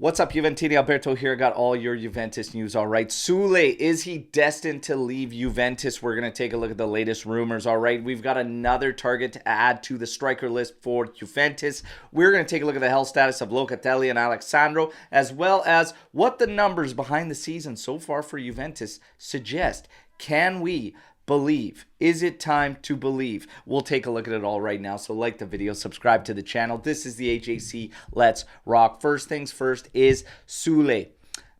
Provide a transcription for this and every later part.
What's up, Juventini? Alberto here. Got all your Juventus news. All right. Soule, is he destined to leave Juventus? We're going to take a look at the latest rumors. All right. We've got another target to add to the striker list for Juventus. We're going to take a look at the health status of Locateli and Alessandro, as well as what the numbers behind the season so far for Juventus suggest. Can we believe? Is it time to believe? We'll take a look at it all right now. So like the video, subscribe to the channel. This is the HAC. Let's rock. First things first is Soule.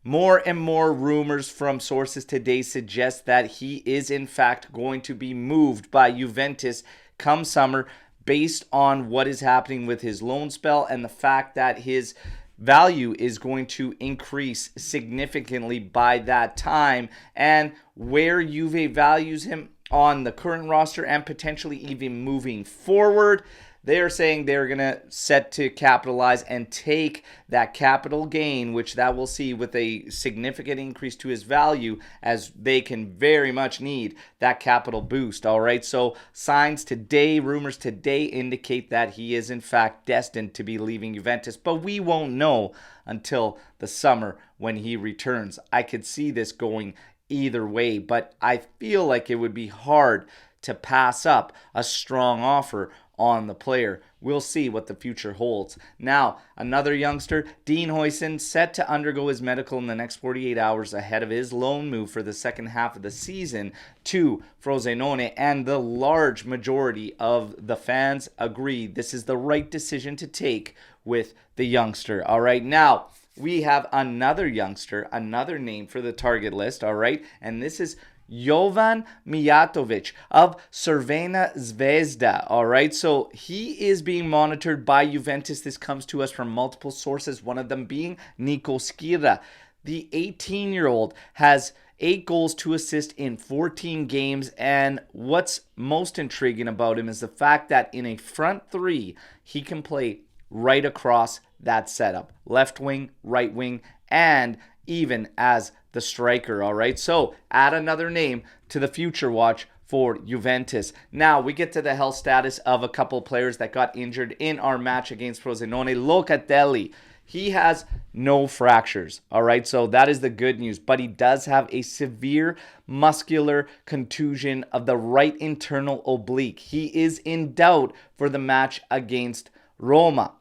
More and more rumors from sources today suggest that he is in fact going to be moved by Juventus come summer based on what is happening with his loan spell and the fact that his value is going to increase significantly by that time, and where Juve values him on the current roster and potentially even moving forward. They're saying they're going to set to capitalize and take that capital gain, which that we'll see with a significant increase to his value, as they can very much need that capital boost. All right. So signs today, rumors today indicate that he is in fact destined to be leaving Juventus, but we won't know until the summer when he returns. I could see this going either way, but I feel like it would be hard to pass up a strong offer on the player. We'll see what the future holds. Now, another youngster, Dean Huijsen, set to undergo his medical in the next 48 hours ahead of his loan move for the second half of the season to Frosinone, and the large majority of the fans agree this is the right decision to take with the youngster. All right, now we have another youngster, another name for the target list, all right, and this is Jovan Mijatovic of Crvena Zvezda. All right, so he is being monitored by Juventus. This comes to us from multiple sources, one of them being Nico Skira. The 18-year-old has 8 goals, 2 assists in 14 games, and what's most intriguing about him is the fact that in a front three, he can play right across that setup. Left wing, right wing, and even as the striker. All right, so add another name to the future watch for Juventus. Now we get to the health status of a couple players that got injured in our match against Frosinone. Locatelli, he has no fractures. All right, so that is the good news, but he does have a severe muscular contusion of the right internal oblique. He is in doubt for the match against Roma.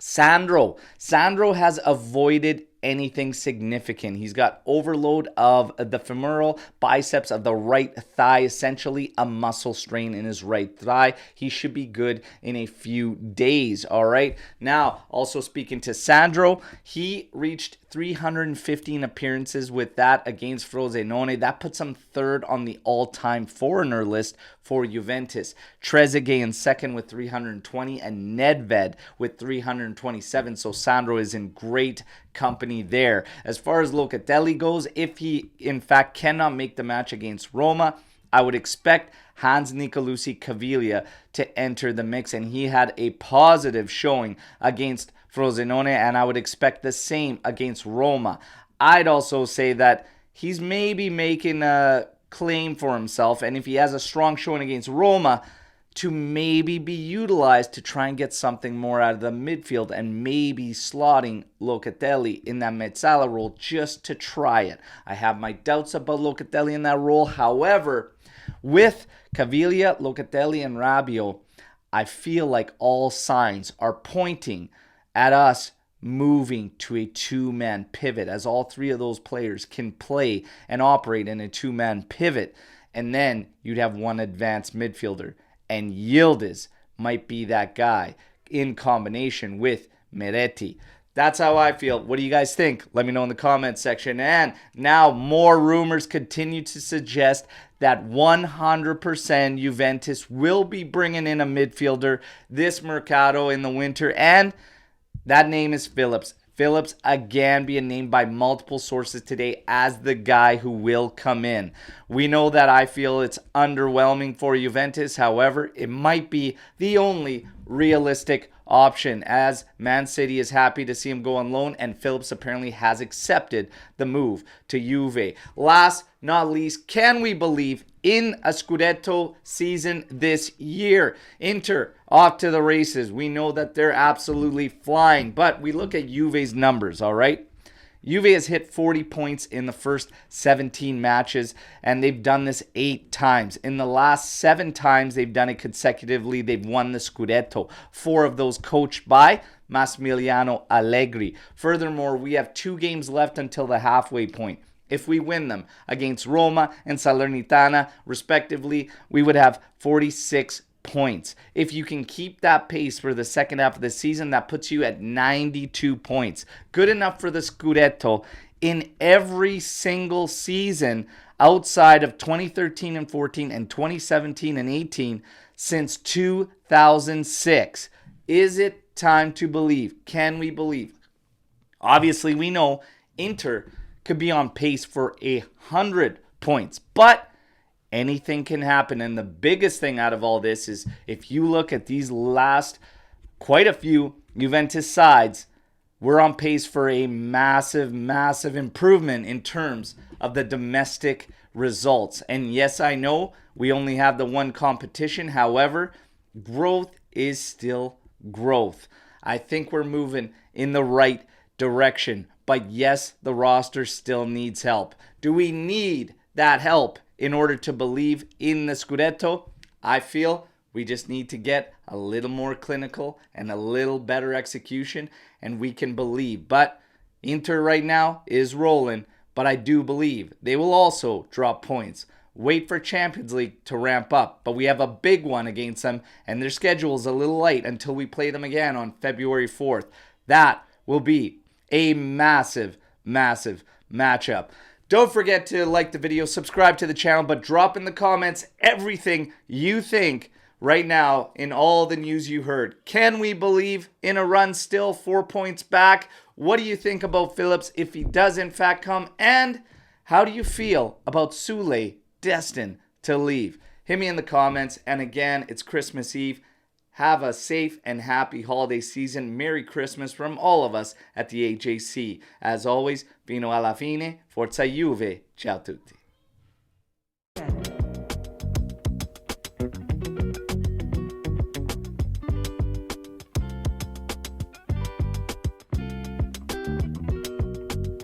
Sandro has avoided anything significant. He's got overload of the femoral biceps of the right thigh, essentially a muscle strain in his right thigh. He should be good in a few days. All right. Now, also speaking to Sandro, he reached 315 appearances with that against Frosinone. That puts him third on the all-time foreigner list for Juventus. Trezeguet in second with 320 and Nedved with 327. So Sandro is in great company there. As far as Locatelli goes, if he in fact cannot make the match against Roma, I would expect Hans Nicolucci Caviglia to enter the mix, and he had a positive showing against Frosinone, and I would expect the same against Roma. I'd also say that he's maybe making a claim for himself, and if he has a strong showing against Roma, to maybe be utilized to try and get something more out of the midfield and maybe slotting Locatelli in that Mezzala role just to try it. I have my doubts about Locatelli in that role. However, with Caviglia, Locatelli, and Rabiot, I feel like all signs are pointing at us moving to a two-man pivot, as all three of those players can play and operate in a two-man pivot. And then you'd have one advanced midfielder, and Yildiz might be that guy in combination with Meretti. That's how I feel. What do you guys think? Let me know in the comments section. And now more rumors continue to suggest that 100% Juventus will be bringing in a midfielder this Mercato in the winter, and that name is Phillips. Phillips again being named by multiple sources today as the guy who will come in. We know that I feel it's underwhelming for Juventus. However, it might be the only realistic option, as Man City is happy to see him go on loan, and Phillips apparently has accepted the move to Juve. Last not least, can we believe in a Scudetto season this year. Inter off to the races. We know that they're absolutely flying, but we look at Juve's numbers, all right? Juve has hit 40 points in the first 17 matches, and they've done this 8 times. In the last 7 times they've done it consecutively, they've won the Scudetto. 4 of those coached by Massimiliano Allegri. Furthermore, we have 2 games left until the halfway point. If we win them against Roma and Salernitana, respectively, we would have 46 points. If you can keep that pace for the second half of the season, that puts you at 92 points. Good enough for the Scudetto in every single season outside of 2013 and 14 and 2017 and 18 since 2006. Is it time to believe? Can we believe? Obviously, we know Inter could be on pace for 100 points, but anything can happen. And the biggest thing out of all this is if you look at these last quite a few Juventus sides, we're on pace for a massive, massive improvement in terms of the domestic results. And yes, I know we only have the one competition. However, growth is still growth. I think we're moving in the right direction. But yes, the roster still needs help. Do we need that help in order to believe in the Scudetto? I feel we just need to get a little more clinical and a little better execution, and we can believe. But Inter right now is rolling, but I do believe they will also drop points. Wait for Champions League to ramp up, but we have a big one against them, and their schedule is a little light until we play them again on February 4th. That will be a massive, massive matchup. Don't forget to like the video, subscribe to the channel, but drop in the comments everything you think right now in all the news you heard. Can we believe in a run still 4 points back? What do you think about Phillips if he does in fact come? And how do you feel about Soule destined to leave? Hit me in the comments. And again, it's Christmas Eve. Have a safe and happy holiday season. Merry Christmas from all of us at the AJC. As always, fino alla fine, forza Juve. Ciao tutti.